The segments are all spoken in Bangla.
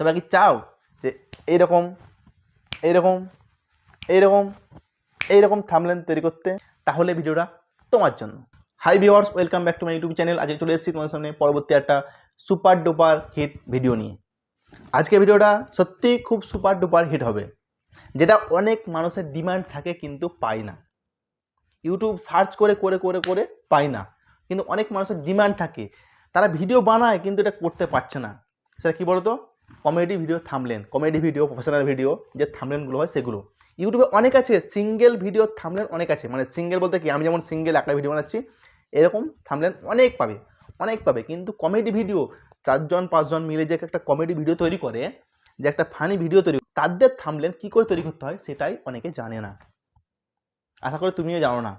তোমরা কি চাও যে এইরকম এইরকম এইরকম এইরকম থাম্বনেল তৈরি করতে? তাহলে ভিডিওটা তোমার জন্য। Hi viewers, welcome back to my YouTube channel. আজকে চলে এসেছি তোমাদের সামনে পরবর্তী একটা সুপার ডুপার হিট ভিডিও নিয়ে। আজকে ভিডিওটা সত্যি খুব সুপার ডুপার হিট হবে, যেটা অনেক মানুষের ডিমান্ড থাকে কিন্তু পায় না। ইউটিউব সার্চ করে করে করে করে পায় না, কিন্তু অনেক মানুষের ডিমান্ড থাকে, তারা ভিডিও বানায় কিন্তু এটা করতে পারছে না। সেটা কী বলতো? Comedy video thumbnail, comedy video, professional video যে থাম্বনেলগুলো হয় সেগুলো। ইউটিউবে অনেক আছে, সিঙ্গেল ভিডিও থাম্বনেল অনেক আছে। মানে সিঙ্গেল বলতে কি, আমি যেমন সিঙ্গেল একটা ভিডিও বানাচ্ছি, এরকম থাম্বনেল অনেক পাবে, অনেক পাবে। কিন্তু কমেডি ভিডিও 4জন 5জন মিলে যে একটা কমেডি ভিডিও তৈরি করে, যে একটা ফানি ভিডিও তৈরি, তাদের থাম্বনেল কী করে তৈরি করতে হয় সেটাই অনেকে জানে না। আশা করি তুমিও জানো না,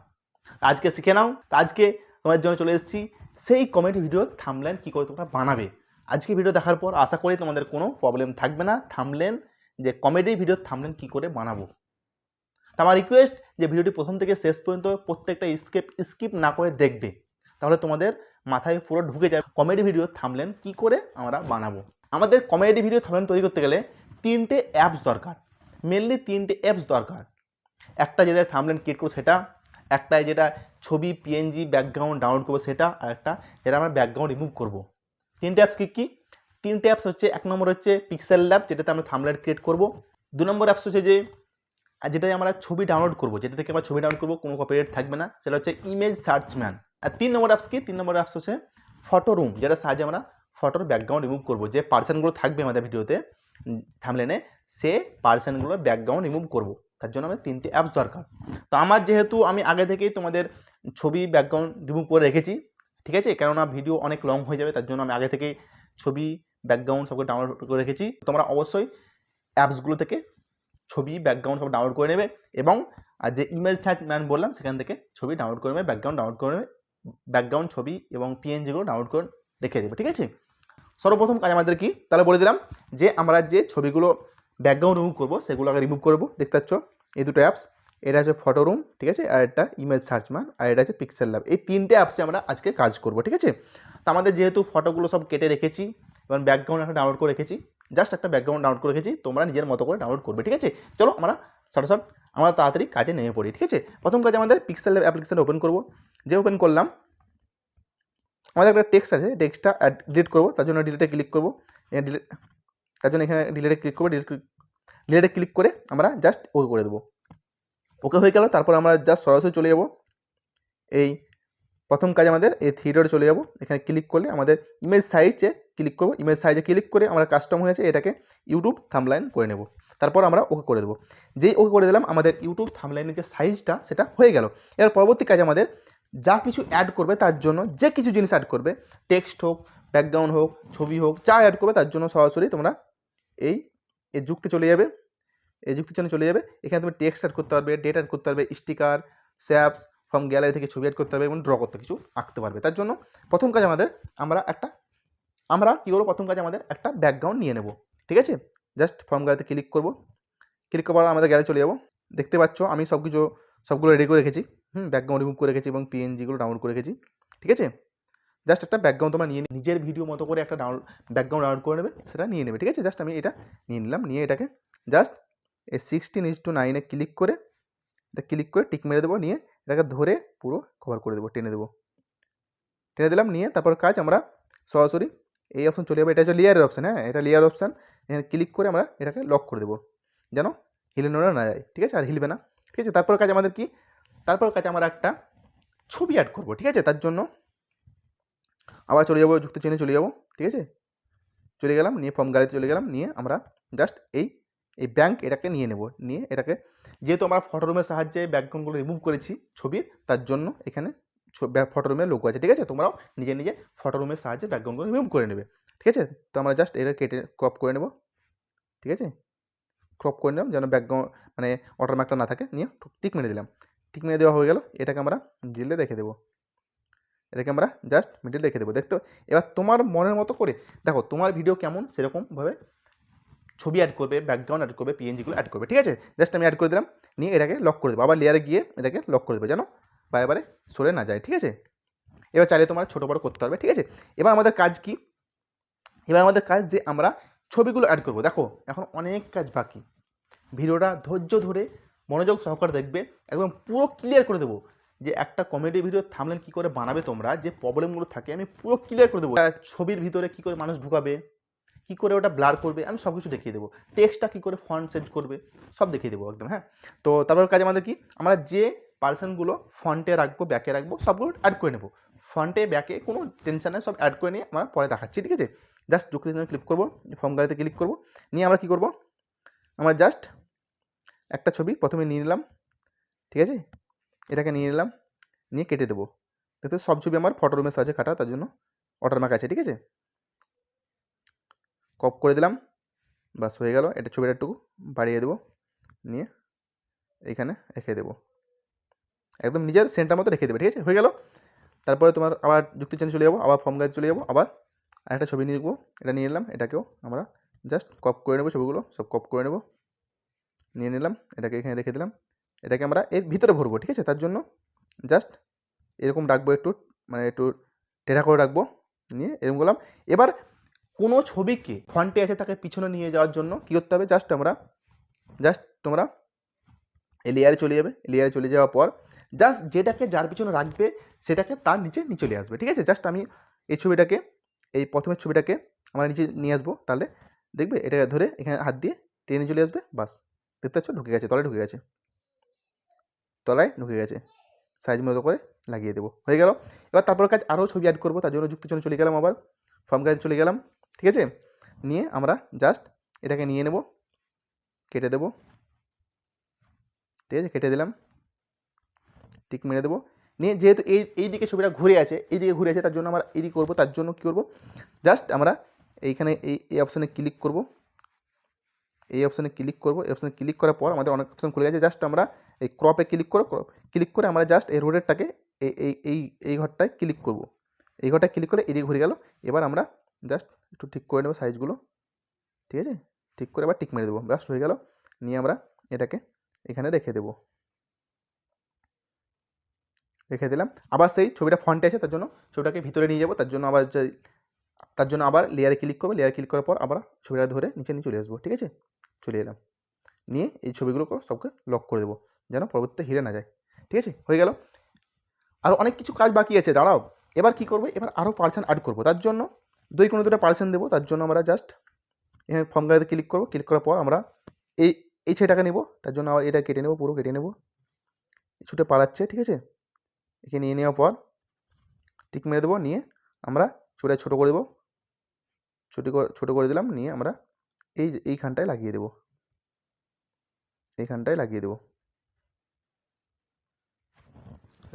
আজকে শিখে নাও। আজকে তোমার জন্য চলে এসেছি সেই কমেডি ভিডিও থাম্বনেল কী করে তোমরা বানাবে। আজকে ভিডিও দেখার পর আশা করি তোমাদের কোনো প্রবলেম থাকবে না থাম্বনেল, যে কমেডি ভিডিও থাম্বনেল কী করে বানাবো। তো আমার রিকোয়েস্ট যে ভিডিওটি প্রথম থেকে শেষ পর্যন্ত প্রত্যেকটা স্কিপ না করে দেখবে, তাহলে তোমাদের মাথায় পুরো ঢুকে যাবে কমেডি ভিডিও থাম্বনেল কী করে আমরা বানাবো। আমাদের কমেডি ভিডিও থাম্বনেল তৈরি করতে গেলে 3টে অ্যাপস দরকার, মেনলি 3টে অ্যাপস দরকার। একটা যেটা থাম্বনেল ক্রিয়েট করবো সেটা, একটা যেটা ছবি পিএনজি ব্যাকগ্রাউন্ড ডাউনলোড করবো সেটা, আর একটা যেটা আমরা ব্যাকগ্রাউন্ড রিমুভ করবো। 3টে অ্যাপস কী? 3টে অ্যাপস হচ্ছে, 1 নম্বর হচ্ছে পিক্সেল ল্যাব, যেটাতে আমরা থাম্বনেল ক্রিয়েট করবো। 2 নম্বর অ্যাপস হচ্ছে যে যেটাই আমরা ছবি ডাউনলোড করবো, যেটা থেকে আমরা ছবি ডাউনলোড করবো, কোনো কপিরাইট থাকবে না, সেটা হচ্ছে ইমেজ সার্চ ম্যান। আর 3 নম্বর অ্যাপস কি? 3 নম্বর অ্যাপস হচ্ছে ফটো রুম, যেটা সাহায্যে আমরা ফটোর ব্যাকগ্রাউন্ড রিমুভ করবো। যে পার্সনগুলো থাকবে আমাদের ভিডিওতে থাম্বনেলে, সে পার্সনগুলোর ব্যাকগ্রাউন্ড রিমুভ করবো। তার জন্য আমাদের 3টে অ্যাপস দরকার। তো আমার যেহেতু আমি আগে থেকেই তোমাদের ছবি ব্যাকগ্রাউন্ড রিমুভ করে রেখেছি, ঠিক আছে, কেননা ভিডিও অনেক লং হয়ে যাবে, তার জন্য আমি আগে থেকেই ছবি ব্যাকগ্রাউন্ড সবকে ডাউনলোড করে রেখেছি। তোমরা অবশ্যই অ্যাপসগুলো থেকে ছবি ব্যাকগ্রাউন্ড সব ডাউনলোড করে নেবে, এবং আর যে ইমেজ সার্চ ম্যান বললাম সেখান থেকে ছবি ডাউনলোড করে নেবে, ব্যাকগ্রাউন্ড ডাউনলোড করে নেবে, ব্যাকগ্রাউন্ড ছবি এবং পিএনজিগুলো ডাউনলোড করে রেখে দেবে, ঠিক আছে। সর্বপ্রথম কাজ আমাদের কি, তাহলে বলে দিলাম যে আমরা যে ছবিগুলো ব্যাকগ্রাউন্ড রিমুভ করবো সেগুলো আগে রিমুভ করবো। দেখতে পাচ্ছ এই দুটো অ্যাপস, এটা হচ্ছে ফটো রুম, ঠিক আছে, আর একটা ইমেজ সার্চ ম্যান, আর এটা হচ্ছে পিক্সেল ল্যাব। এই 3টে অ্যাপসে আমরা আজকে কাজ করবো, ঠিক আছে। তো আমাদের যেহেতু ফটোগুলো সব কেটে রেখেছি এবং ব্যাকগ্রাউন্ড একটা ডাউনলোড করে রেখেছি, জাস্ট একটা ব্যাকগ্রাউন্ড ডাউনলোড করে রেখেছি, তোমরা নিজের মতো করে ডাউনলোড করবে, ঠিক আছে। চলো আমরা শর্ট আমরা তাড়াতাড়ি কাজে নেমে পড়ি, ঠিক আছে। প্রথম কাজ আমাদের পিক্সেল ল্যাব অ্যাপ্লিকেশান ওপেন করবো। যে ওপেন করলাম, আমাদের একটা টেক্সট আছে, টেক্সটটা ডিলিট করবো, তার জন্য ডিলিটে ক্লিক করবো। তার জন্য এখানে ডিলিটে ক্লিক করবো, ডিলিটে ক্লিক করে আমরা জাস্ট ওকে করে দেবো। ওকে হয়ে গেল। তারপর আমরা জাস্ট সরাসরি চলে যাব, এই প্রথম কাজ আমাদের এই থ্রি ডটে চলে যাব। এখানে ক্লিক করলে আমাদের ইমেজ সাইজে ক্লিক করবো, ইমেজ সাইজে ক্লিক করে আমরা কাস্টম হয়েছে এটাকে ইউটিউব থাম্বনেল করে নেব। তারপর আমরা ওকে করে দেবো। যেই ওকে করে দিলাম, আমাদের ইউটিউব থাম্বনেলের যে সাইজটা সেটা হয়ে গেল। এর পরবর্তী কাজ আমাদের যা কিছু অ্যাড করবে তার জন্য, যে কিছু জিনিস অ্যাড করবে, টেক্সট হোক, ব্যাকগ্রাউন্ড হোক, ছবি হোক, যা অ্যাড করবে তার জন্য সরাসরি তোমরা এই যুক্তে চলে যাবে, এই যুক্তির জন্য চলে যাবে। এখানে তুমি টেক্সট অ্যাড করতে পারবে, ডেট অ্যাড করতে পারবে, স্টিকার, স্যাপস, ফ্রম গ্যালারি থেকে ছবি অ্যাড করতে পারবে এবং ড্র করতে কিছু আঁকতে পারবে। তার জন্য প্রথম কাজ আমাদের আমরা কী করবো, প্রথম কাজ আমাদের একটা ব্যাকগ্রাউন্ড নিয়ে নেব, ঠিক আছে। জাস্ট ফ্রম গ্যালারিতে ক্লিক করবো, ক্লিক করার পর আমাদের গ্যালারি চলে যাবো। দেখতে পাচ্ছ আমি সবগুলো রেডি করে রেখেছি, ব্যাকগ্রাউন্ড রিমুভ করে রেখেছি এবং পিএনজিগুলো ডাউনলোড করে রেখেছি, ঠিক আছে। জাস্ট একটা ব্যাকগ্রাউন্ড তোমরা নিয়ে নিজের ভিডিও মতো করে একটা ব্যাকগ্রাউন্ড ডাউনলোড করে নেবে, সেটা নিয়ে নেবে, ঠিক আছে। জাস্ট আমি এটা নিয়ে নিলাম, নিয়ে এটাকে জাস্ট এই 16:9 ক্লিক করে এটা ক্লিক করে টিক মেরে দেবো, নিয়ে এটাকে ধরে পুরো কভার করে দেবো, টেনে দেবো, টেনে দিলাম। নিয়ে তারপর কাজ আমরা সরাসরি এই অপশন চলে যাবো, এটা হচ্ছে লেয়ারের অপশান, এটা লেয়ার অপশান। এখানে ক্লিক করে আমরা এটাকে লক করে দেবো, যেন হিলানো না যায়, ঠিক আছে, আর হিলবে না, ঠিক আছে। তারপর কাজ আমাদের কি, তারপর কাজ আমরা একটা ছবি অ্যাড করবো, ঠিক আছে। তার জন্য আবার চলে যাবো, যুক্ত চেনে চলে যাবো, ঠিক আছে, চলে গেলাম, নিয়ে ফর্ম গ্যালারিতে চলে গেলাম, নিয়ে আমরা জাস্ট এই ব্যাঙ্ক এটাকে নিয়ে নেব, নিয়ে এটাকে যেহেতু আমরা ফটো রুমের সাহায্যে ব্যাকগ্রাউন্ডগুলো রিমুভ করেছি ছবির, তার জন্য এখানে ফটো রুমের লোগো আছে, ঠিক আছে। তোমরাও নিজে নিজে ফটো রুমের সাহায্যে ব্যাকগ্রাউন্ডগুলো রিমুভ করে নেবে, ঠিক আছে। তো আমরা জাস্ট এটা কেটে ক্রপ করে নেব, ঠিক আছে, ক্রপ করে নিলাম যেন ব্যাকগ্রাউন্ড মানে ওয়াটারমার্কটা না থাকে। নিয়ে টিক মেরে দিলাম, টিক মেরে দেওয়া হয়ে গেল। এটাকে আমরা দিলে রেখে দেবো, এটাকে আমরা জাস্ট মিডিল রেখে দেবো। দেখতে এবার তোমার মনের মতো করে দেখো তোমার ভিডিও কেমন, সেরকমভাবে ছবি অ্যাড করবে, ব্যাকগ্রাউন্ড অ্যাড করবে, পিএনজিগুলো অ্যাড করবে, ঠিক আছে। জাস্ট আমি অ্যাড করে দিলাম, নিয়ে এটাকে লক করে দেবো, আবার লেয়ারে গিয়ে এটাকে লক করে দেবো যেন বারে বারে সরে না যায়, ঠিক আছে। এবার চাইলে তোমার ছোটো বড়ো করতে পারবে, ঠিক আছে। এবার আমাদের কাজ কি, এবার আমাদের কাজ যে আমরা ছবিগুলো অ্যাড করব। দেখো এখন অনেক কাজ বাকি, ভিডিওটা ধৈর্য ধরে মনোযোগ সহকারে দেখবে, একদম পুরো ক্লিয়ার করে দেবো যে একটা কমেডি ভিডিও থাম্বনেল কী করে বানাবে, তোমরা যে প্রবলেমগুলো থাকে আমি পুরো ক্লিয়ার করে দেবো। ছবির ভিতরে কী করে মানুষ ঢুকাবে, কী করে ওটা ব্লার করবে, আমি সব কিছু দেখিয়ে দেবো। টেক্সটটা কী করে ফন্ট সেট করবে সব দেখিয়ে দেবো একদম। হ্যাঁ, তো তারপর কাজ আমাদের কি, আমরা যে পার্সনগুলো ফ্রন্টে রাখবো ব্যাকে রাখবো সবগুলো অ্যাড করে নেবো। ফ্রন্টে ব্যাকে কোনো টেনশন নেই, সব অ্যাড করে নিয়ে আমরা পরে দেখাচ্ছি, ঠিক আছে। জাস্ট যুক্ত চিহ্নে ক্লিক করবো, ফর্ম গ্যালারিতে ক্লিক করবো, নিয়ে আমরা কী করবো, আমরা জাস্ট একটা ছবি প্রথমে নিয়ে নিলাম, ঠিক আছে, এটাকে নিয়ে নিলাম, নিয়ে কেটে দেবো। দেখতে সব ছবি আমার ফটো রুমে সাজে কাটা, তার জন্য ওয়াটারমার্ক আছে, ঠিক আছে। কপ করে দিলাম, বাস হয়ে গেল। এটা ছবিটা একটু বাড়িয়ে দেবো, নিয়ে এখানে রেখে দেবো, একদম নিজের সেন্টার মতো রেখে দেবে, ঠিক আছে, হয়ে গেল। তারপরে তোমার আবার যুক্তি চেঞ্জ চলে যাবো, আবার ফর্ম গাইড চলে যাবো, আবার একটা ছবি নিয়ে নেবো, এটা নিয়ে নিলাম, এটাকেও আমরা জাস্ট কপ করে নেবো, ছবিগুলো সব কপ করে নেবো, নিয়ে নিলাম, এটাকে এখানে রেখে দিলাম। এটাকে আমরা এর ভিতরে ভরবো, ঠিক আছে, তার জন্য জাস্ট এরকম রাখবো, একটু মানে একটু টেढ़া করে রাখবো, নিয়ে এরকম করলাম। এবার কোনো ছবিকে ফ্রন্টে আছে তাকে পিছনে নিয়ে যাওয়ার জন্য কী করতে হবে, তোমরা এই লেয়ারে চলে যাবে, লেয়ারে চলে যাওয়ার পর জাস্ট যেটাকে যার পিছনে রাখবে সেটাকে তার নিচে নিয়ে চলে আসবে, ঠিক আছে। জাস্ট আমি এই ছবিটাকে, এই প্রথমের ছবিটাকে আমরা নিচে নিয়ে আসবো, তাহলে দেখবে এটাকে ধরে এখানে হাত দিয়ে টেনে চলে আসবে, বাস দেখতে পাচ্ছ ঢুকে গেছে, তলায় ঢুকে গেছে, সাইজ মতো করে লাগিয়ে দেবো, হয়ে গেল। এবার তারপর কাজ আরও ছবি অ্যাড করবো, তার জন্য যুক্ত চিহ্নে চলে গেলাম, আবার ফর্ম গাইডে চলে গেলাম, ঠিক আছে। নিয়ে আমরা জাস্ট এটাকে নিয়ে নেব, কেটে দেবো, ঠিক আছে, কেটে দিলাম, টিক মেরে দেবো। নিয়ে যেহেতু এই দিকে ছবিটা ঘুরে আছে, তার জন্য আমরা এইদিকে করবো, তার জন্য কী করবো, জাস্ট আমরা এইখানে এই অপশানে ক্লিক করবো, এই অপশানে ক্লিক করার পর আমাদের অনেক অপশান খুলে গেছে। জাস্ট আমরা এই ক্রপে ক্লিক করে আমরা জাস্ট এই রোডেরটাকে এই ঘরটায় ক্লিক করব, এই ঘরটায় ক্লিক করে এদিকে ঘুরে গেল। এবার আমরা জাস্ট একটু ঠিক করে নেবো সাইজগুলো, ঠিক আছে, ঠিক করে আবার টিক মেরে দেবো, জাস্ট হয়ে গেল। নিয়ে আমরা এটাকে এখানে রেখে দিলাম। আবার সেই ছবিটা ফ্রন্টে আছে, তার জন্য ছবিটাকে ভিতরে নিয়ে যাবো, তার জন্য আবার লেয়ারে ক্লিক করবো, লেয়ারে ক্লিক করার পর আবার ছবিটা ধরে নিচে চলে আসবো, ঠিক আছে, চলে এলাম। নিয়ে এই ছবিগুলোকে সবকে লক করে দেবো, যেন পরবর্তীতে হিরে না যায়, ঠিক আছে, হয়ে গেল। আরও অনেক কিছু কাজ বাকি আছে, দাঁড়াও। এবার কি করবো, এবার আরও পার্সন অ্যাড করবো, তার জন্য কোনো দুটো পার্সন দেবো, তার জন্য আমরা জাস্ট এখানে ফর্ম গাইডে ক্লিক করবো, ক্লিক করার পর আমরা এই ছেলেটাকে নেবো, তার জন্য আবার এটা কেটে নেবো, পুরো কেটে নেবো, ছুটে পালাচ্ছে, ঠিক আছে। একে নিয়ে নেওয়ার পর টিক মেরে দেবো, নিয়ে আমরা ছবিটা ছোটো করে দেবো, ছোটো করে দিলাম, নিয়ে আমরা এইখানটায় লাগিয়ে দেবো,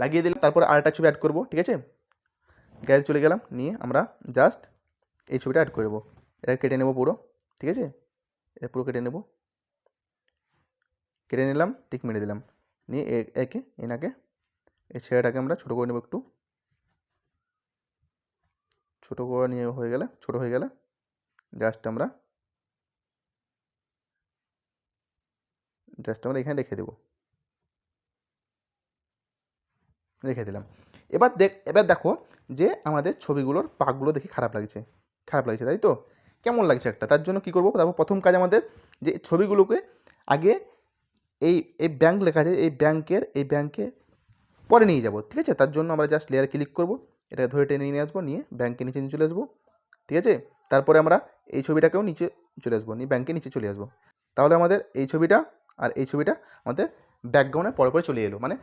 লাগিয়ে দিলাম। তারপরে আরেকটা ছবি অ্যাড করবো, ঠিক আছে, গ্যাস চলে গেলাম, নিয়ে আমরা জাস্ট এই ছবিটা অ্যাড করে দেবো, এটা কেটে নেবো পুরো, ঠিক আছে, এটা পুরো কেটে নিলাম, টিক মেরে দিলাম। নিয়ে এনাকে এই ছেলেটাকে আমরা ছোটো করে নেবো, একটু ছোটো করে নিয়ে ছোটো হয়ে গেলে জাস্ট আমরা এখানে রেখে দিলাম। এবার দেখো যে আমাদের ছবিগুলোর পাকগুলো দেখে খারাপ লাগছে, তাই তো, কেমন লাগছে একটা, তার জন্য কি করবো, তারপর প্রথম কাজ আমাদের যে ছবিগুলোকে আগে এই ব্যাংক লেখা আছে, এই ব্যাংকে পরে নিয়ে যাব, ঠিক আছে। তার জন্য আমরা জাস্ট লেয়ারে ক্লিক করব, এটা ধরে টেনে নিয়ে আসবো, নিয়ে ব্যাংকের নিচে চলে আসবো, ঠিক আছে। তারপরে আমরা এই ছবিটাকেও নিচে চলে আসবো, নিয়ে ব্যাংকের নিচে চলে আসবো। তাহলে আমাদের এই ছবিটা আর এই ছবিটা আমাদের ব্যাকগ্রাউন্ডে পরে চলে এলো, মানে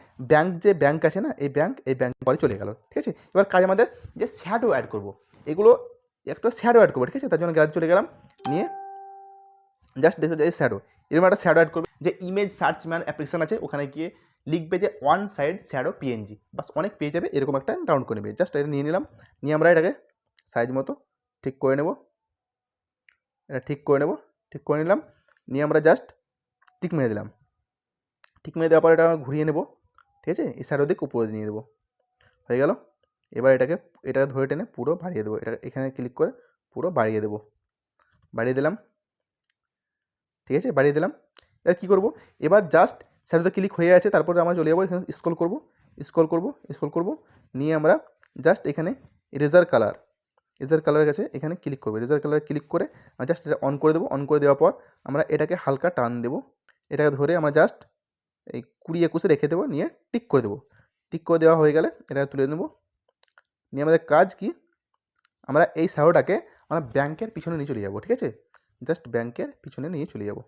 ব্যাংক আছে না, এই ব্যাংক পরে চলে গেল, ঠিক আছে। এবার কাজ আমাদের যে শ্যাডো অ্যাড করব, এগুলো একটা শ্যাডো অ্যাড করবো, ঠিক আছে। তার জন্য গ্যালারি চলে গেলাম, নিয়ে জাস্ট দেখতে যাই শ্যাডো, এরকম একটা শ্যাডো অ্যাড করবে। যে ইমেজ সার্চ ম্যান অ্যাপ্লিকেশন আছে, ওখানে গিয়ে লিখবে যে ওয়ান সাইড শ্যাডো পিএনজি, বাস অনেক পেয়ে যাবে, এরকম একটা ডাউনলোড করে নেবে। জাস্ট এটা নিয়ে নিলাম, নিয়ে আমরা এটাকে সাইজ মতো ঠিক করে নেব, ঠিক করে নিলাম, নিয়ে আমরা জাস্ট টিক মেরে দিলাম, টিক মেরে দেওয়ার পর এটা ঘুরিয়ে নেব, ঠিক আছে, এই শ্যাডো দিক উপরে নিয়ে দেবো, হয়ে গেল। এবার এটাকে ধরে টেনে পুরো বাড়িয়ে দেবো, এটা এখানে ক্লিক করে পুরো বাড়িয়ে দিলাম, ঠিক আছে, বাড়িয়ে দিলাম। এবার কী করবো, এবার জাস্ট শ্যাডোতে ক্লিক হয়ে আছে, তারপরে আমরা চলে যাবো এখানে স্ক্রল করবো, নিয়ে আমরা জাস্ট এখানে ইরেজার এরেজার কালারের কাছে এখানে ক্লিক করবো, এরেজার কালারে ক্লিক করে জাস্ট এটা অন করে দেবো। অন করে দেওয়ার পর আমরা এটাকে হালকা টান দেবো, এটাকে ধরে আমরা জাস্ট এই 20-21 রেখে দেবো, নিয়ে টিক করে দেবো। টিক করে দেওয়া হয়ে গেলে এটা তুলে নেবো। নিয়ে আমাদের কাজ কি, আমরা এই শ্যাডোটাকে আমরা ব্যাংকের পিছনে নিয়ে চলে যাবো, ঠিক আছে? জাস্ট ব্যাংকের পিছনে নিয়ে চলে যাবো,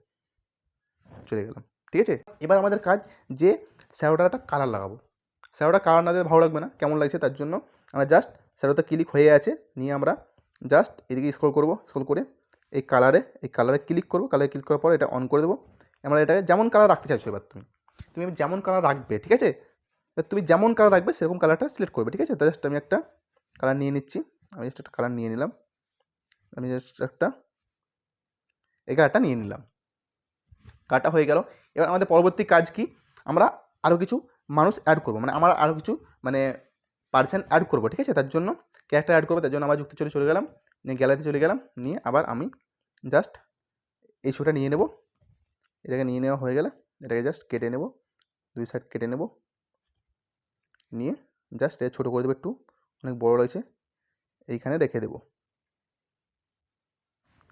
চলে গেলাম, ঠিক আছে? এবার আমাদের কাজ যে শ্যাডোটা একটা কালার লাগাবো। শ্যাডোটা কালার না দিলে ভালো লাগবে না, কেমন লাগছে তার জন্য আমরা জাস্ট শ্যাডোতে ক্লিক হয়ে আছে, নিয়ে আমরা জাস্ট এদিকে স্ক্রল করবো, স্ক্রল করে এই কালারে ক্লিক করবো। কালারে ক্লিক করার পর এটা অন করে দেবো। আমরা এটাকে যেমন কালার রাখতে চাইছো এবার তুমি যেমন কালার রাখবে, ঠিক আছে? তুমি যেমন কালার রাখবে সেরকম কালারটা সিলেক্ট করবে, ঠিক আছে? তো জাস্ট আমি একটা কালার নিয়ে নিচ্ছি, আমি জাস্ট একটা কালার নিয়ে নিলাম, আমি জাস্ট একটা এই কালারটা নিয়ে নিলাম। কালারটা হয়ে গেল। এবার আমাদের পরবর্তী কাজ কি, আমরা আরও কিছু মানুষ অ্যাড করবো, মানে আমরা আরও কিছু মানে পার্সন অ্যাড করবো, ঠিক আছে? তার জন্য ক্যারেক্টার অ্যাড করবো, তার জন্য আবার যুক্তি চলে গেলাম, নিয়ে গ্যালারিতে চলে গেলাম, নিয়ে আবার আমি জাস্ট এই শোটা নিয়ে নেব। এটাকে নিয়ে নেওয়া হয়ে গেলে এটাকে জাস্ট কেটে নেব, দুই সাইড কেটে নেব, নিয়ে জাস্ট এটা ছোটো করে দেবো, একটু অনেক বড় রয়েছে, এইখানে রেখে দেবো,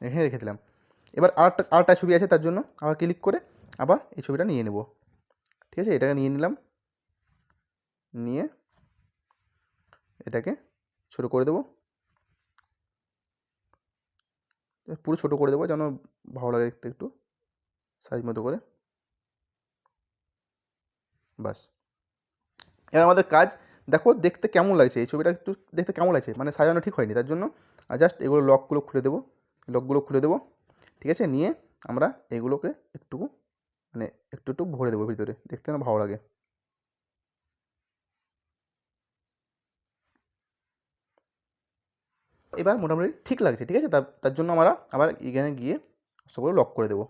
এখানে রেখে দিলাম। এবার আরেকটা ছবি আছে, তার জন্য আবার ক্লিক করে আবার এই ছবিটা নিয়ে নেব, ঠিক আছে? এটাকে নিয়ে নিলাম, নিয়ে এটাকে ছোটো করে দেবো, পুরো ছোটো করে দেবো যেন ভালো লাগে দেখতে, একটু সাইজ মতো করে, বাস। এবার আমাদের কাজ দেখো দেখতে কেমন লাগছে, এই ছবিটা একটু দেখতে কেমন লাগছে, মানে সাজানো ঠিক হয়নি, তার জন্য জাস্ট এগুলো লকগুলো খুলে দেবো, লকগুলো খুলে দেবো, ঠিক আছে? নিয়ে আমরা এগুলোকে একটু মানে একটু ভরে দেবো ভিতরে, দেখতে না ভালো লাগে। এবার মোটামুটি ঠিক লাগছে, ঠিক আছে? তার জন্য আমরা আবার এখানে গিয়ে সবগুলো লক করে দেবো,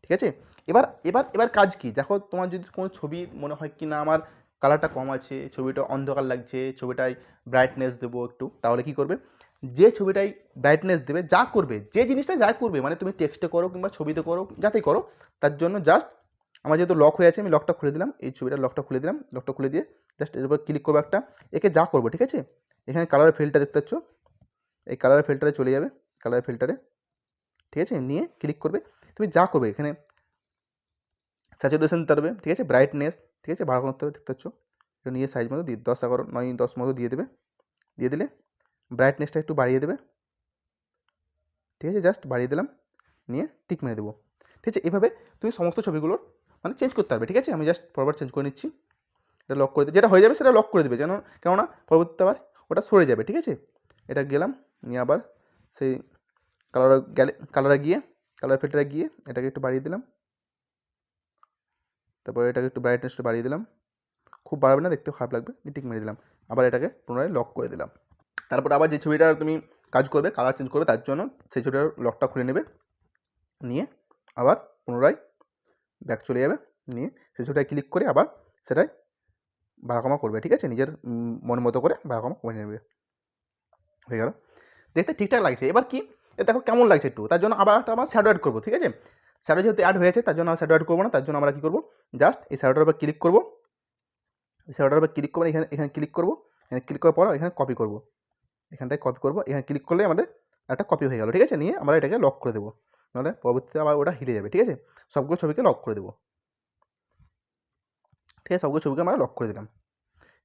ঠিক আছে? এবার এবার এবার কাজ কি দেখো, তোমার যদি কোনো ছবি মনে হয় কি না আমার কালারটা কম আছে, ছবিটা অন্ধকার লাগছে, ছবিটায় ব্রাইটনেস দেবো একটু, তাহলে কি করবে, যে ছবিটাই ব্রাইটনেস দেবে, যা করবে, যে জিনিসটা যা করবে, মানে তুমি টেক্সটে করো কিংবা ছবিতে করো, যাতেই করো, তার জন্য জাস্ট আমার যেহেতু লক হয়ে আছে আমি লকটা খুলে দিলাম, এই ছবিটার লকটা খুলে দিলাম, লকটা খুলে দিয়ে জাস্ট এর উপর ক্লিক করবো একটা, একে যা করবো, ঠিক আছে? এখানে কালারের ফিল্ডটা দেখতে পাচ্ছ, এই কালারের ফিল্টারে চলে যাবে, কালারের ফিল্টারে, ঠিক আছে? নিয়ে ক্লিক করবে, তুমি যা করবে এখানে স্যাচুরেশন দিতে পারবে, ঠিক আছে? ব্রাইটনেস, ঠিক আছে, ভাড়া করতে হবে, দেখতে পাচ্ছ, এটা নিয়ে সাইজ মতো 10, 11, 9, 10 মতো দিয়ে দেবে, দিয়ে দিলে ব্রাইটনেসটা একটু বাড়িয়ে দেবে, ঠিক আছে? জাস্ট বাড়িয়ে দিলাম, নিয়ে টিক মেরে দেবো, ঠিক আছে? এভাবে তুমি সমস্ত ছবিগুলোর মানে চেঞ্জ করতে পারবে, ঠিক আছে? আমি জাস্ট ফরওয়ার্ড চেঞ্জ করে নিচ্ছি, এটা লক করে দেবে, যেটা হয়ে যাবে সেটা লক করে দেবে, কেননা পরবর্তীতে আবার ওটা সরে যাবে, ঠিক আছে? এটা গেলাম, নিয়ে আবার সেই কালারে গিয়ে কালার ফিল্টারে গিয়ে এটাকে একটু বাড়িয়ে দিলাম, তারপরে এটাকে একটু ব্রাইটনেসটা বাড়িয়ে দিলাম, খুব বাড়াবে না, দেখতে খারাপ লাগবে, টিক মেরে দিলাম, আবার এটাকে পুনরায় লক করে দিলাম। তারপর আবার যে ছবিটা তুমি কাজ করবে, কালার চেঞ্জ করবে, তার জন্য সেই ছবিটার লকটা খুলে নেবে, নিয়ে আবার পুনরায় ব্যাক চলে যাবে, নিয়ে সেই ছবিটায় ক্লিক করে আবার সেটাই বাড়াকমা করবে, ঠিক আছে? নিজের মন মতো করে বাড়াকমা করে নেবে, হয়ে গেল। দেখতে ঠিকঠাক লাগছে। এবার কি দেখো কেমন লাগছে একটু, তার জন্য আবার একটা আমরা শ্যাডো অ্যাড করবো, ঠিক আছে? শ্যাডো যেহেতু অ্যাড হয়েছে তার জন্য আমরা শ্যাডো অ্যাড করবো না, তার জন্য আমরা কী করবো, জাস্ট এই শ্যাডোটার উপর ক্লিক করবো, শ্যাডোটার উপর ক্লিক করবো, এখানে ক্লিক করবো, এখানে ক্লিক করার পর এখানে কপি করবো, এখানটায় কপি করবো, এখানে ক্লিক করলে আমাদের একটা কপি হয়ে গেল, ঠিক আছে? নিয়ে আমরা এটাকে লক করে দেবো, নাহলে পরবর্তীতে আবার ওটা হিলে যাবে, ঠিক আছে? সবগুলো ছবিকে লক করে দেবো, ঠিক আছে? সবগুলো ছবিকে আমরা লক করে দিলাম,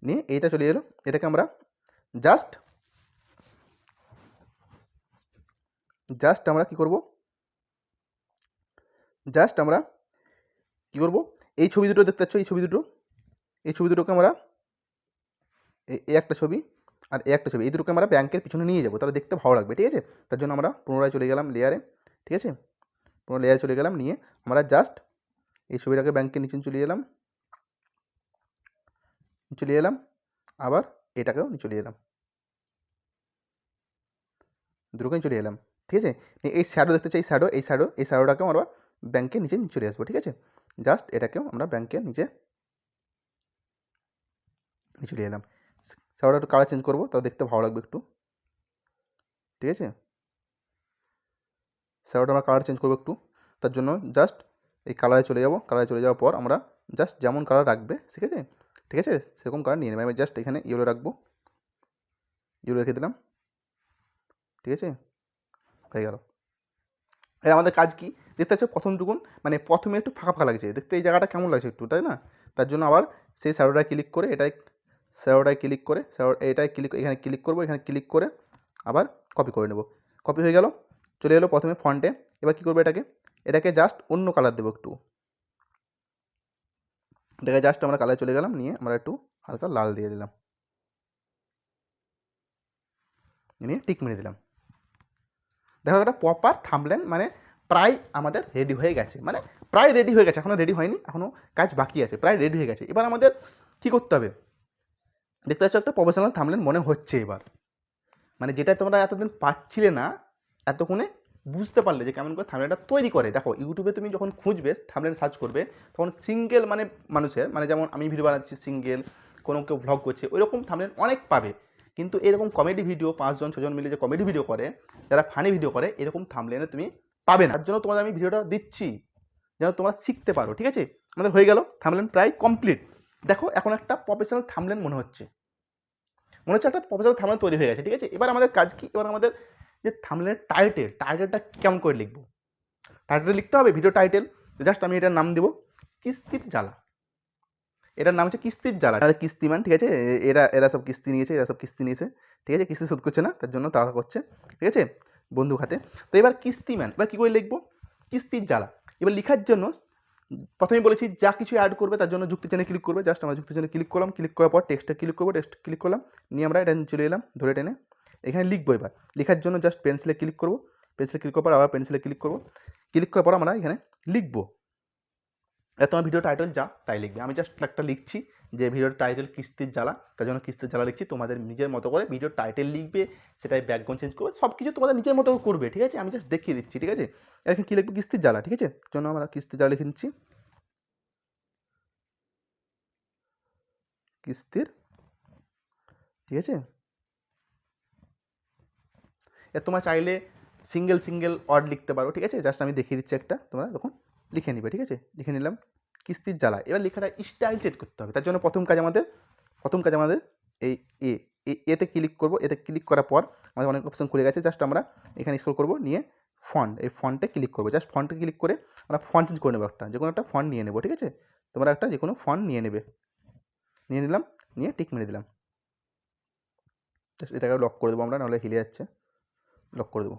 নিয়ে এইটা চলে এলো, এটাকে আমরা জাস্ট আমরা কী করবো, জাস্ট আমরা কী করবো, এই ছবি দুটো দেখতে পাচ্ছ, এই ছবি দুটোকে আমরা এই একটা ছবি আর এই একটা ছবি, এই দুটোকে আমরা ব্যাংকের পিছনে নিয়ে যাবো, তাহলে দেখতে ভালো লাগবে, ঠিক আছে? তার জন্য আমরা পুনরায় চলে গেলাম লেয়ারে, ঠিক আছে? পুনরায় লেয়ারে চলে গেলাম, নিয়ে আমরা জাস্ট এই ছবিটাকে ব্যাংকের নিচে চলে এলাম, আবার এটাকেও চলে এলাম, দুটোকেই চলে এলাম, ঠিক আছে? এই শ্যাডো দেখতে চাই, এই শ্যাডোটাকেও আমরা ব্যাংকের নিচে চলে আসবো, ঠিক আছে? জাস্ট এটাকেও আমরা ব্যাংকের নিচে চলে এলাম, শ্যাডোটা একটু কালার চেঞ্জ করবো, তাও দেখতে ভালো লাগবে একটু, ঠিক আছে? শ্যাডোটা আমরা কালার চেঞ্জ করবো একটু, তার জন্য জাস্ট এই কালারে চলে যাবো, কালারে চলে যাওয়ার পর আমরা জাস্ট যেমন কালার রাখবে, ঠিক আছে? ঠিক আছে, সেরকম কালার নিয়ে নেবে, আমি জাস্ট এখানে ইয়েলো রাখবো, ইয়েলো রেখে দিলাম, ঠিক আছে, হয়ে গেল। এর আমাদের কাজ কি দেখতে পাচ্ছ, প্রথমটুকুন মানে প্রথমে একটু ফাঁকা ফাঁকা লাগছে, দেখতে এই জায়গাটা কেমন লাগছে একটু, তাই না? তার জন্য আবার সেই শ্যাডোটায় ক্লিক করে শ্যাডোটায় ক্লিক করে এটায় ক্লিক, এখানে ক্লিক করবো, এখানে ক্লিক করে আবার কপি করে নেব। কপি হয়ে গেল, চলে এলো প্রথমে ফন্টে। এবার কী করবো, এটাকে জাস্ট অন্য কালার দেবো একটু, এটাকে জাস্ট আমরা কালার চলে গেলাম, নিয়ে আমরা একটু হালকা লাল দিয়ে দিলাম, নিয়ে টিক মেরে দিলাম। দেখো একটা প্রপার থাম্বনেল মানে প্রায় আমাদের রেডি হয়ে গেছে, মানে প্রায় রেডি হয়ে গেছে, এখনও রেডি হয়নি, এখনও কাজ বাকি আছে, প্রায় রেডি হয়ে গেছে। এবার আমাদের কী করতে হবে, দেখতে পাচ্ছ একটা প্রফেশনাল থাম্বনেল মনে হচ্ছে এবার, মানে যেটা তোমরা এতদিন পাচ্ছিলে না, এতক্ষণে বুঝতে পারলে যে কেমন করে থাম্বনেলটা তৈরি করে। দেখো ইউটিউবে তুমি যখন খুঁজবে থাম্বনেল সার্চ করবে, তখন সিঙ্গেল মানে মানুষের, মানে যেমন আমি ভিডিও বানাচ্ছি সিঙ্গেল, কোনো কেউ ভ্লগ করছে, ওইরকম থাম্বনেল অনেক পাবে। কিন্তু এরকম কমেডি ভিডিও 5 জন 6 জন মিলে যে কমেডি ভিডিও করে, যারা ফানি ভিডিও করে, এরকম থাম্বনেলে তুমি পাবে না। তার জন্য তোমাদের আমি ভিডিওটা দিচ্ছি যেন তোমরা শিখতে পারো। ঠিক আছে, আমাদের হয়ে গেল থাম্বনেল প্রায় কমপ্লিট। দেখো এখন একটা প্রফেশনাল থাম্বনেল মনে হচ্ছে একটা প্রফেশনাল থাম্বনেল তৈরি হয়ে গেছে। ঠিক আছে, এবার আমাদের কাজ কি, এবার আমাদের যে থাম্বনেলের টাইটেলটা কেমন করে লিখবো, টাইটেল লিখতে হবে ভিডিও টাইটেল। জাস্ট আমি এটার নাম দেবো কিস্তির জ্বালা, এটার নাম হচ্ছে কিস্তির জ্বালা, কিস্তিমান। ঠিক আছে, এরা সব কিস্তি নিয়েছে, ঠিক আছে, কিস্তি শোধ করছে না, তার জন্য তারা করছে, ঠিক আছে, বন্ধু খাতে। তো এবার কিস্তিমান, এবার কী করে লিখবো, কিস্তির জ্বালা। এবার লেখার জন্য প্রথমে বলেছি যা কিছু অ্যাড করবে তার জন্য যুক্তি চেনে ক্লিক করবে। জাস্ট আমরা যুক্তি চেনে ক্লিক করলাম, ক্লিক করার পর টেক্সটে ক্লিক করবো, টেক্সট ক্লিক করলাম, নিয়ে আমরা এটা চলে এলাম ধরে টেনে, এখানে লিখবো। এবার লেখার জন্য জাস্ট পেন্সিলে ক্লিক করবো, পেন্সিলে ক্লিক করার পর আবার পেন্সিলে ক্লিক করবো, ক্লিক করার পর আমরা এখানে লিখবো। তোমার ভিডিও টাইটেল যা তাই লিখবে, আমি জাস্ট একটা লিখছি যে ভিডিওর টাইটেল কিস্তির জ্বালা, তার জন্য কিস্তির জ্বালা লিখছি। তোমাদের নিজের মতো করে ভিডিও টাইটেল লিখবে, সেটাই ব্যাকগ্রাউন্ড চেঞ্জ করবে, সব কিছু তোমাদের নিজের মতো করবে। ঠিক আছে, আমি জাস্ট দেখিয়ে দিচ্ছি। ঠিক আছে, এখানে কী লিখবো, কিস্তির জ্বালা। ঠিক আছে, জন্য আমরা কিস্তির জ্বালা লিখে নিচ্ছি, কিস্তির। ঠিক আছে, এর তোমরা চাইলে সিঙ্গেল ওয়ার্ড লিখতে পারো। ঠিক আছে, জাস্ট আমি দেখিয়ে দিচ্ছি একটা, তোমরা তখন লিখে নিবে। ঠিক আছে, লিখে নিলাম কিস্তির জ্বালা। এবার লেখাটা স্টাইল চেঞ্জ করতে হবে, তার জন্য প্রথম কাজ আমাদের এই এতে ক্লিক করব। এতে ক্লিক করার পর আমাদের অনেক অপশন খুলে গেছে, জাস্ট আমরা এখানে স্ক্রল করব, নিয়ে এই ফন্টে ক্লিক করবো। জাস্ট ফন্টে ক্লিক করে আমরা ফন্ট চেঞ্জ করে নেবো, যে কোনো একটা ফন্ট নিয়ে নেবো। ঠিক আছে, তোমরা একটা যে কোনো ফন্ট নিয়ে নিলাম, নিয়ে টিক মেরে দিলাম। এটাকে লক করে দেবো আমরা, নাহলে হিলে যাচ্ছে, লক করে দেবো।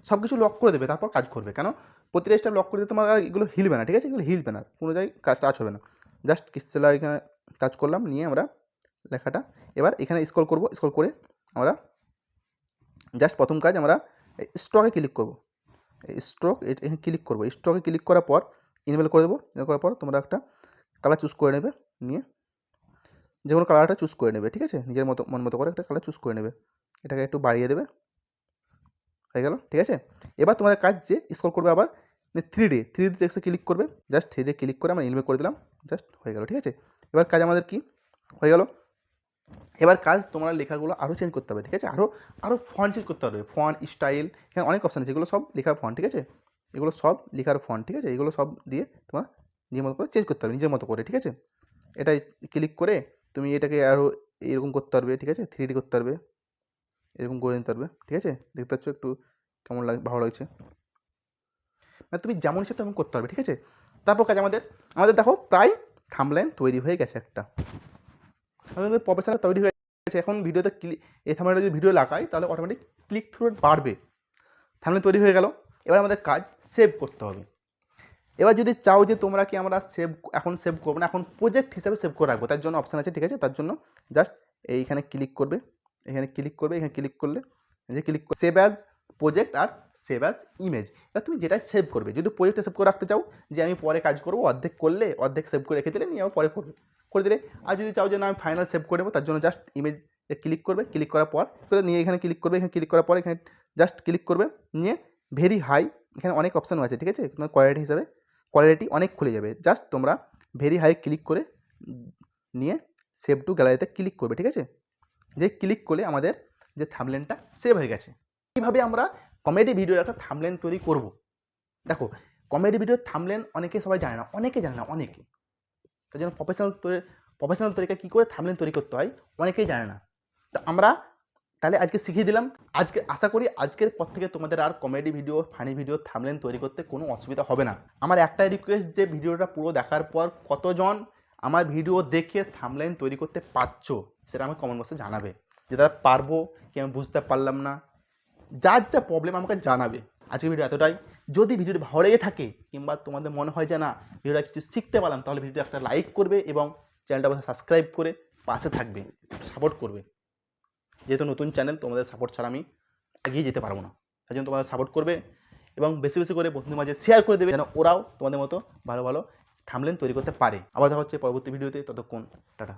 সব কিছু লক করে দেবে, তারপর কাজ করবে। কেন প্রতিটা স্টেপ লক করে দিতে তোমার এগুলো হিলবে না। ঠিক আছে, এগুলো হিলবে না, কোনো জায়গায় টাচ হবে না। জাস্ট কিস্তিলা এখানে টাচ করলাম, নিয়ে আমরা লেখাটা এবার এখানে স্ক্রল করে আমরা জাস্ট প্রথম কাজ আমরা স্ট্রকে ক্লিক করবো, এখানে ক্লিক করবো। স্ট্রকে ক্লিক করার পর ইনেবল করে দেবো। ইনেবল করার পর তোমরা একটা কালার চুজ করে নেবে, নিয়ে যে কোনো কালারটা চুজ করে নেবে। ঠিক আছে, নিজের মন মতো করে একটা কালার চুজ করে নেবে, এটাকে একটু বাড়িয়ে দেবে, হয়ে গেল। ঠিক আছে, এবার তোমাদের কাজ যে স্ক্রল করবে আবার 3D টেক্সটে ক্লিক করবে, জাস্ট 3D ক্লিক করে আমরা ইনভেট করে দিলাম, জাস্ট হয়ে গেল। ঠিক আছে, এবার কাজ আমাদের কি হয়ে গেল। এবার কাজ তোমরা লেখাগুলো আরও চেঞ্জ করতে হবে। ঠিক আছে, আরও ফন্ট চেঞ্জ করতে হবে, ফন্ট স্টাইল, এখানে অনেক অপশান আছে, এগুলো সব লেখার ফন্ট। ঠিক আছে, এগুলো সব লেখার ফন্ট। ঠিক আছে, এগুলো সব দিয়ে তোমার নিজের মতো করে চেঞ্জ করতে হবে, নিজের মতো করে। ঠিক আছে, এটাই ক্লিক করে তুমি এটাকে আরও এরকম করতে পারবে। ঠিক আছে, 3D করতে পারবে, এরকম করে নিতে পারবে। ঠিক আছে, দেখতে পাচ্ছ একটু কেমন ভালো লাগছে, মানে তুমি যেমন ইচ্ছে তেমন করতে পারবে। ঠিক আছে, তারপর কাজ আমাদের দেখো প্রায় থাম্বনেল তৈরি হয়ে গেছে, একটা আমাদের প্রফেশনাল তৈরি হয়ে গেছে। এখন ভিডিওতে এই থাম্বনেলে যদি ভিডিও লাগাই তাহলে অটোমেটিক ক্লিক থ্রু রেট বাড়বে। থাম্বনেল তৈরি হয়ে গেল, এবার আমাদের কাজ সেভ করতে হবে। এবার যদি চাও যে তোমরা কি আমরা এখন সেভ করবো না, এখন প্রজেক্ট হিসাবে সেভ করে রাখবো, তার জন্য অপশান আছে। ঠিক আছে, তার জন্য জাস্ট এইখানে ক্লিক করবে, এখানে ক্লিক করলে সেভ অ্যাজ প্রজেক্ট আর সেভ অ্যাজ ইমেজ। এবার তুমি যেটাই সেভ করবে, যদি প্রজেক্টে সেভ করে রাখতে চাও যে আমি পরে কাজ করবো, অর্ধেক সেভ করে রেখে দিলে নিয়ে আবার পরে করে দিলে। আর যদি চাও যে না আমি ফাইনাল সেভ করে দেবো, তার জন্য জাস্ট ইমেজ ক্লিক করবে, ক্লিক করার পর নিয়ে এখানে ক্লিক করবে, এখানে ক্লিক করার পর এখানে জাস্ট ক্লিক করবে, নিয়ে ভেরি হাই, এখানে অনেক অপশান আছে। ঠিক আছে, তোমার কোয়ালিটি অনেক খুলে যাবে, জাস্ট তোমরা ভেরি হাই ক্লিক করে নিয়ে সেভ টু গ্যালারিতে ক্লিক করবে। ঠিক আছে, যে ক্লিক করলে আমাদের যে থাম্বনেলটা সেভ হয়ে গেছে। এইভাবে আমরা কমেডি ভিডিওর একটা থাম্বনেল তৈরি করব। দেখো কমেডি ভিডিওর থাম্বনেল সবাই জানে না, অনেকে তার জন্য প্রফেশনাল তরিকা কী করে থাম্বনেল তৈরি করতে হয় অনেকেই জানে না। তো আমরা তাহলে আজকে শিখিয়ে দিলাম। আজকে আশা করি আজকের পর থেকে তোমাদের আর comedy video, funny video, thumbnail তৈরি করতে কোনো অসুবিধা হবে না। আমার একটাই রিকোয়েস্ট যে ভিডিওটা পুরো দেখার পর কতজন আমার ভিডিও দেখে থাম্বনেল তৈরি করতে পারছো সেটা আমাকে কমেন্ট বক্সে জানাবে। যে দাদা পারবো কি আমি বুঝতে পারলাম না, যার যা প্রবলেম আমাকে জানাবে। আজকের ভিডিও এতটাই। যদি ভিডিওটি ভালো লেগে থাকে কিংবা তোমাদের মনে হয় যে না ভিডিওটা কিছু শিখতে পারলাম, তাহলে ভিডিওটা একটা লাইক করবে এবং চ্যানেলটা সাবস্ক্রাইব করে পাশে থাকবে, সাপোর্ট করবে। যেহেতু নতুন চ্যানেল, তোমাদের সাপোর্ট ছাড়া আমি এগিয়ে যেতে পারবো না। তাই জন্য তোমাদের সাপোর্ট করবে এবং বেশি বেশি করে বন্ধুদের মাঝে শেয়ার করে দেবে, যেন ওরাও তোমাদের মতো ভালো ভালো থাম্বনেল তৈরি করতে পারে। আবার দেখা হচ্ছে পরবর্তী ভিডিওতে। ততক্ষণ টাটা।